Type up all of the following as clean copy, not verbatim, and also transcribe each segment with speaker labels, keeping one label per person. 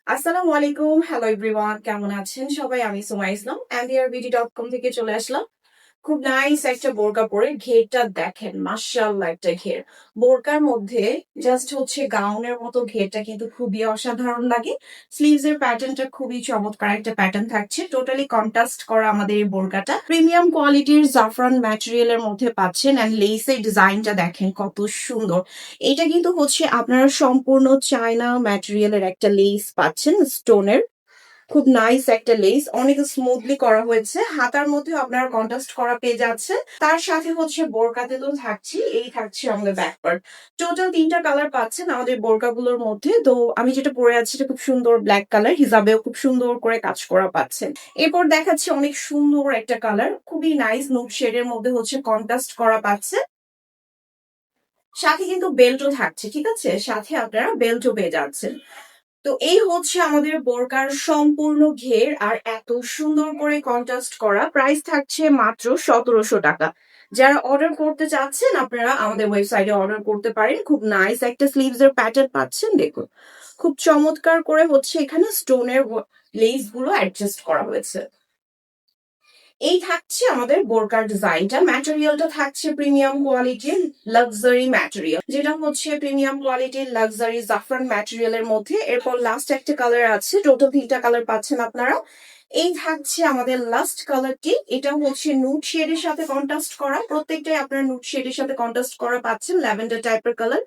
Speaker 1: আসসালামু আলাইকুম, hello everyone, কেমন আছেন সবাই? আমি সুমাই ইসলাম andrbt.com থেকে চলে আসলাম। খুব নাইস একটা বোরকা পরে, ঘেরটা দেখেন, মাশাআল্লাহ একটা ঘের। বোরকার মধ্যে জাস্ট হচ্ছে গাউনের মতো ঘেরটা কিন্তু খুবই অসাধারণ লাগে। স্লিভস এর প্যাটার্নটা খুবই চমৎকার একটা প্যাটার্ন থাকছে, টোটালি কন্ট্রাস্ট করা আমাদের এই বোরকাটা। প্রিমিয়াম কোয়ালিটির জাফরান ম্যাটেরিয়াল এর মধ্যে পাচ্ছেন এন্ড লেসের ডিজাইনটা দেখেন কত সুন্দর। এটা কিন্তু হচ্ছে আপনারা সম্পূর্ণ চায়না ম্যাটেরিয়ালের একটা লেস পাচ্ছেন, স্টোনের। খুব নাইস একটা লেস, অনেক স্মুথলি করা হয়েছে। হাতার মধ্যে আপনারা কন্ট্রাস্ট করা পেয়ে যাচ্ছে। তার সাথে হচ্ছে বোরকাতে তো থাকছি, এই থাকছে আমাদের ব্যাক পার্ট। টোটাল 3টা কালার পাচ্ছেন আমাদের বোরকাগুলোর মধ্যে। তো আমি যেটা পরে আছি এটা খুব সুন্দর ব্ল্যাক কালার, হিজাবেও খুব সুন্দর করে কাজ করা পাচ্ছেন। এরপর দেখাচ্ছি অনেক সুন্দর একটা কালার, খুবই নাইস নুড শেডের মধ্যে হচ্ছে কন্ট্রাস্ট করা পাচ্ছে। সাথে কিন্তু বেল্টও থাকছে, ঠিক আছে, সাথে আপনারা বেল্টও পেয়ে যাচ্ছেন। তো এই হচ্ছে আমাদের বোরকার সম্পূর্ণ ঘের, আর এত সুন্দর করে কন্ট্রাস্ট করা। প্রাইস থাকছে মাত্র 1700 টাকা। যারা অর্ডার করতে চাচ্ছেন আপনারা আমাদের ওয়েবসাইটে অর্ডার করতে পারেন। খুব নাইস একটা স্লিভস এর প্যাটার্ন পাচ্ছেন, দেখুন খুব চমৎকার করে হচ্ছে এখানে স্টোনের লেস গুলো অ্যাডজাস্ট করা হয়েছে। এই থাকছে আমাদের বোরকার ডিজাইনটা। ম্যাটেরিয়ালটা থাকছে প্রিমিয়াম কোয়ালিটির লাক্সারি ম্যাটেরিয়াল, যেটা হচ্ছে প্রিমিয়াম কোয়ালিটির লাক্সারি জাফরান ম্যাটেরিয়ালের মধ্যে। এরপর লাস্ট একটা কালার আছে, টোটাল 3টা কালার পাচ্ছেন আপনারা। এই থাকছে আমাদের লাস্ট কালারটি, এটা হচ্ছে নুড শেডের সাথে কন্ট্রাস্ট করা। প্রত্যেকটাই আপনারা নুড শেডের সাথে কন্ট্রাস্ট করা পাচ্ছেন, ল্যাভেন্ডার টাইপের কালার,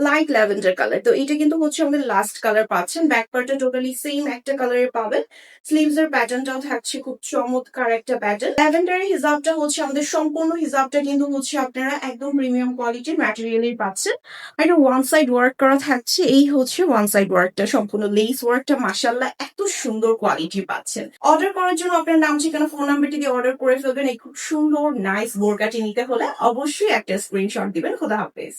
Speaker 1: লাইট ল্যাভেন্ডার কালার। তো এটা কিন্তু হচ্ছে আমাদের লাস্ট কালার পাচ্ছেন। ব্যাক পার্টটা টোটালি সেম একটা কালারের পাবেন। স্লিভস এর প্যাটার্নটাও থাকছে খুব চমৎকার একটা প্যাটার্ন। ল্যাভেন্ডারের হিজাবটা হচ্ছে আমাদের সম্পূর্ণ হিজাবটা কিন্তু হচ্ছে আপনারা একদম প্রিমিয়াম কোয়ালিটির ম্যাটেরিয়ালের পাচ্ছেন। আর এটা ওয়ান সাইড ওয়ার্ক করা থাকছে, এই হচ্ছে ওয়ান সাইড ওয়ার্কটা, সম্পূর্ণ লেস ওয়ার্কটা মাশাআল্লাহ এত সুন্দর কোয়ালিটি পাচ্ছেন। অর্ডার করার জন্য আপনার নাম, ঠিকানা, ফোন নাম্বারটি দিয়ে অর্ডার করে ফেলবেন। এই খুব সুন্দর নাইস বোরকাটি নিতে হলে অবশ্যই একটা স্ক্রিনশট দিবেন। খোদা হাফেজ।